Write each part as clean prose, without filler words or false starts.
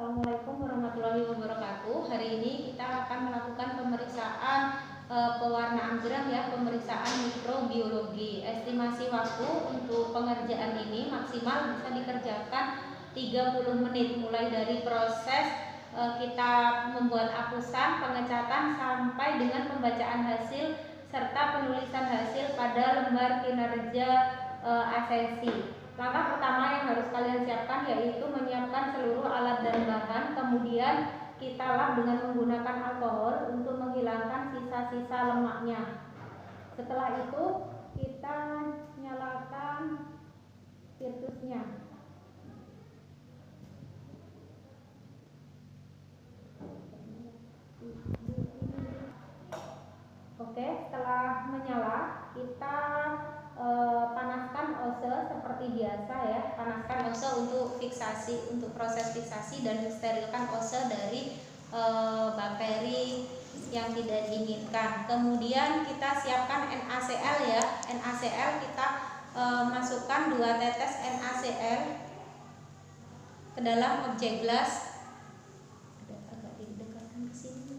Assalamualaikum warahmatullahi wabarakatuh. Hari ini kita akan melakukan pemeriksaan pewarnaan gerah ya, pemeriksaan mikrobiologi. Estimasi waktu untuk pengerjaan ini maksimal bisa dikerjakan 30 menit mulai dari proses kita membuat apusan, pengecatan sampai dengan pembacaan hasil serta penulisan hasil pada lembar kinerja asensi. Langkah pertama yang harus kalian siapkan yaitu menyiapkan seluruh alat dan bahan, kemudian kita lap dengan menggunakan alkohol untuk menghilangkan sisa-sisa lemaknya. Setelah itu kita nyalakan spiritusnya. Oke, setelah menyala kita panaskan ose seperti biasa ya, panaskan ose untuk fiksasi, untuk proses fiksasi dan mensterilkan ose dari bakteri yang tidak diinginkan. Kemudian kita siapkan NaCl ya, NaCl kita masukkan 2 tetes NaCl ke dalam objek gelas. Agak didekatkan ke sini.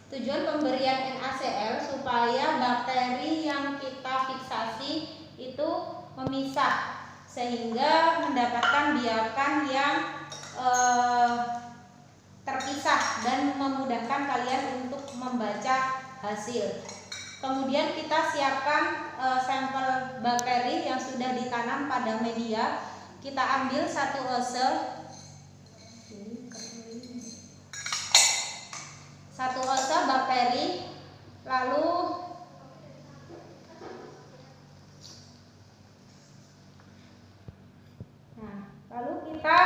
Tujuan pemberian NaCl supaya bakteri yang kita fiksasi itu memisah sehingga mendapatkan biakan yang terpisah dan memudahkan kalian untuk membaca hasil. Kemudian kita siapkan sampel bakteri yang sudah ditanam pada media. Kita ambil 1 ose, 1 ose bakteri, lalu kita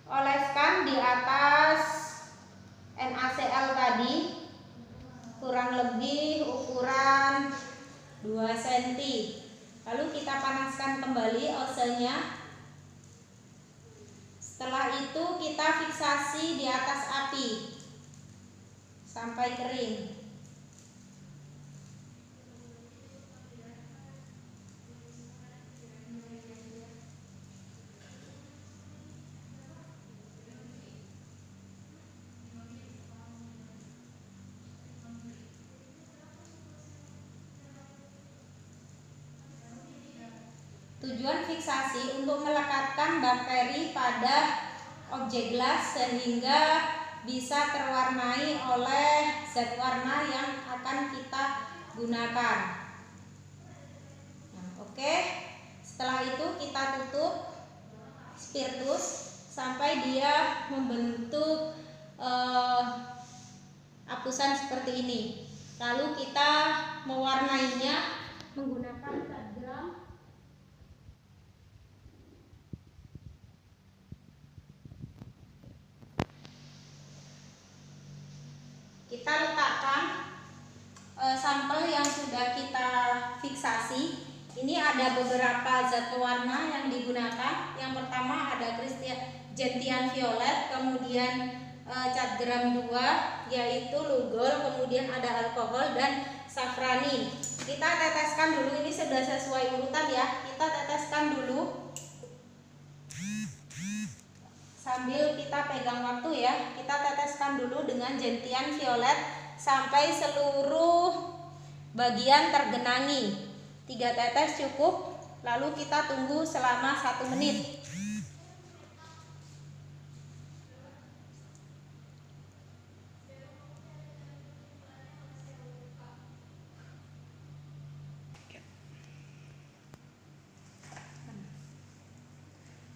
oleskan di atas NaCl tadi kurang lebih ukuran 2 cm. Lalu kita panaskan kembali osenya. Setelah itu kita fiksasi di atas api sampai kering. Tujuan fiksasi untuk melekatkan bakteri pada objek gelas sehingga bisa terwarnai oleh zat warna yang akan kita gunakan. Oke. Setelah itu kita tutup spiritus sampai dia membentuk apusan seperti ini. Lalu kita mewarnainya menggunakan zat gram. Kita letakkan sampel yang sudah kita fiksasi. Ini ada beberapa zat pewarna yang digunakan. Yang pertama ada gentian violet, kemudian cat gram 2 yaitu lugol, kemudian ada alkohol dan safranin. Kita teteskan dulu, ini sudah sesuai urutan ya. Kita teteskan dulu sambil kita pegang waktu ya. Kita teteskan dulu dengan gentian violet sampai seluruh bagian tergenangi. 3 tetes cukup. Lalu kita tunggu selama 1 menit.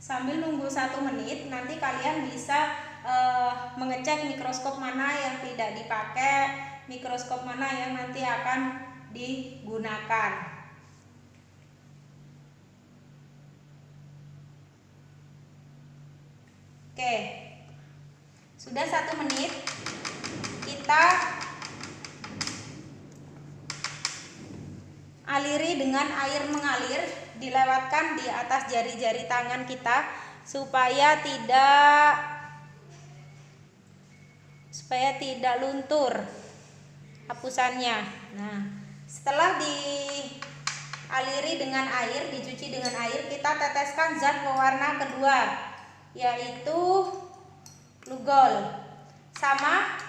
Sambil nunggu 1 menit, nanti kalian bisa mengecek mikroskop mana yang tidak dipakai, mikroskop mana yang nanti akan digunakan. Oke, sudah 1 menit. Kita aliri dengan air mengalir, dilewatkan di atas jari-jari tangan kita supaya tidak luntur apusannya. Nah, setelah di aliri dengan air, dicuci dengan air, kita teteskan zat pewarna kedua, yaitu Lugol. Sama,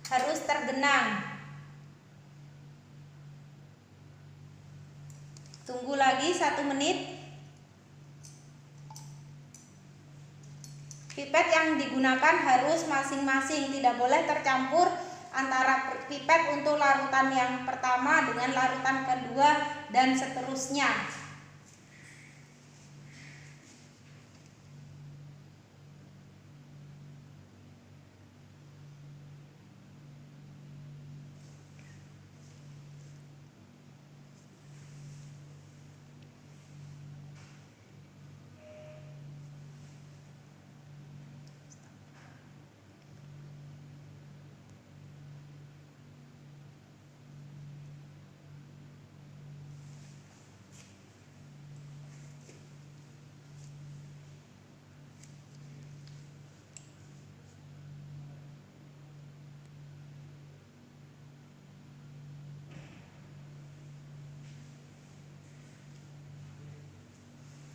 harus tergenang. Tunggu lagi 1 menit. Pipet yang digunakan harus masing-masing, tidak boleh tercampur antara pipet untuk larutan yang pertama dengan larutan kedua dan seterusnya.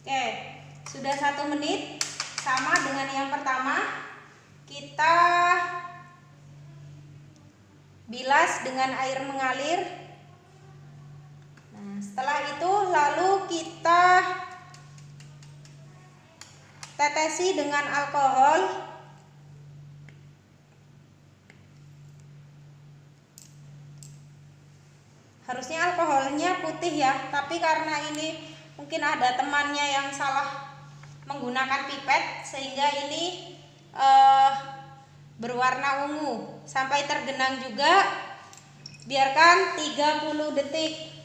Oke, sudah 1 menit, sama dengan yang pertama. Kita bilas dengan air mengalir. Nah, setelah itu lalu kita tetesi dengan alkohol. Harusnya alkoholnya putih ya, tapi karena ini mungkin ada temannya yang salah menggunakan pipet sehingga ini berwarna ungu. Sampai tergenang juga, biarkan 30 detik.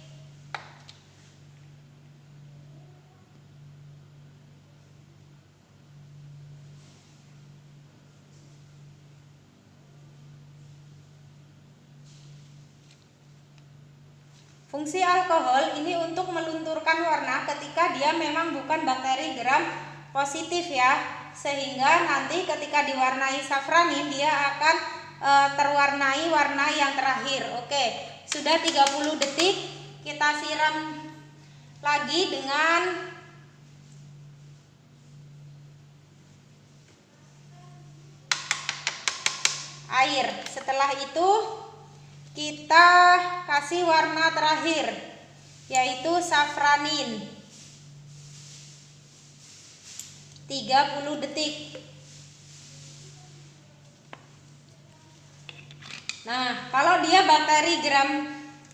Fungsi alkohol ini untuk melunturkan warna ketika dia memang bukan bakteri gram positif ya, sehingga nanti ketika diwarnai safranin dia akan terwarnai warna yang terakhir. Oke, sudah 30 detik, kita siram lagi dengan air. Setelah itu kita kasih warna terakhir, yaitu safranin. 30 detik. Nah, kalau dia bakteri gram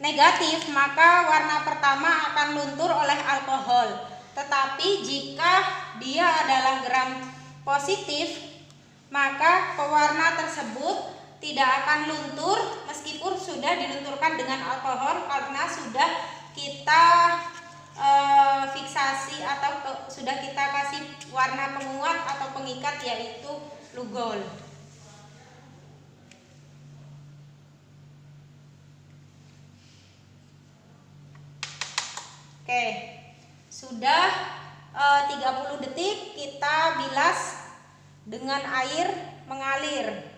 negatif, maka warna pertama akan luntur oleh alkohol. Tetapi jika dia adalah gram positif, maka pewarna tersebut tidak akan luntur meskipun sudah dilunturkan dengan alkohol, karena sudah kita fiksasi atau sudah kita kasih warna penguat atau pengikat, yaitu Lugol. Oke, sudah 30 detik, kita bilas dengan air mengalir.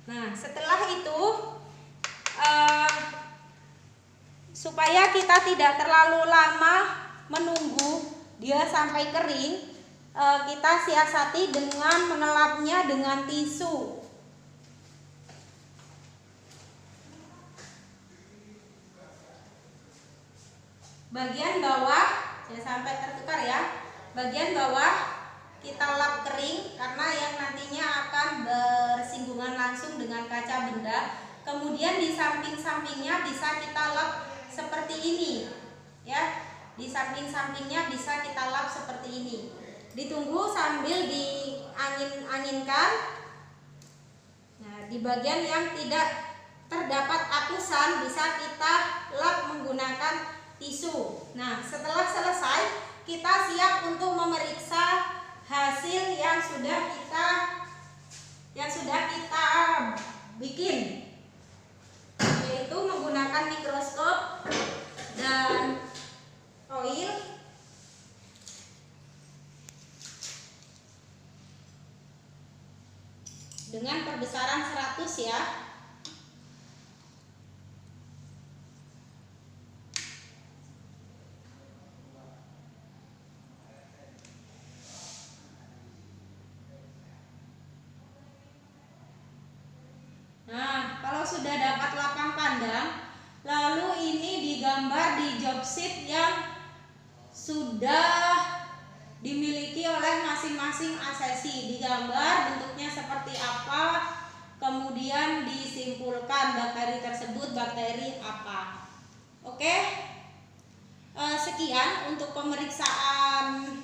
Nah, setelah itu supaya kita tidak terlalu lama menunggu dia sampai kering, kita siasati dengan mengelapnya dengan tisu. Bagian bawah, jangan sampai tertukar ya, bagian bawah kita lap kering karena yang nantinya akan bersinggungan langsung dengan kaca benda. Kemudian di samping-sampingnya bisa kita lap seperti ini ya, di samping-sampingnya bisa kita lap seperti ini. Ditunggu sambil diangin-anginkan. Nah, di bagian yang tidak terdapat apusan bisa kita lap menggunakan tisu. Nah, setelah selesai kita siap untuk memeriksa hasil yang sudah kita bikin, yaitu menggunakan mikroskop dan oil. Dengan perbesaran 100 ya. sudah dapat lapang pandang. Lalu ini digambar di job sheet yang sudah dimiliki oleh masing-masing asesi. Digambar bentuknya seperti apa, kemudian disimpulkan bakteri tersebut bakteri apa. Oke, sekian untuk pemeriksaan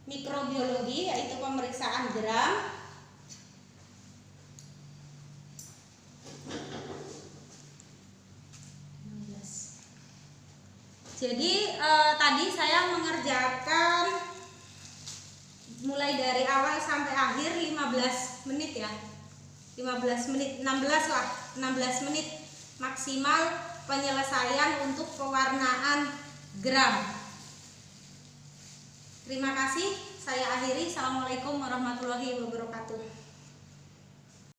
mikrobiologi, yaitu pemeriksaan gram. Jadi tadi saya mengerjakan mulai dari awal sampai akhir 15 menit ya. 15 menit, 16 lah, 16 menit maksimal penyelesaian untuk pewarnaan gram. Terima kasih, saya akhiri. Assalamualaikum warahmatullahi wabarakatuh.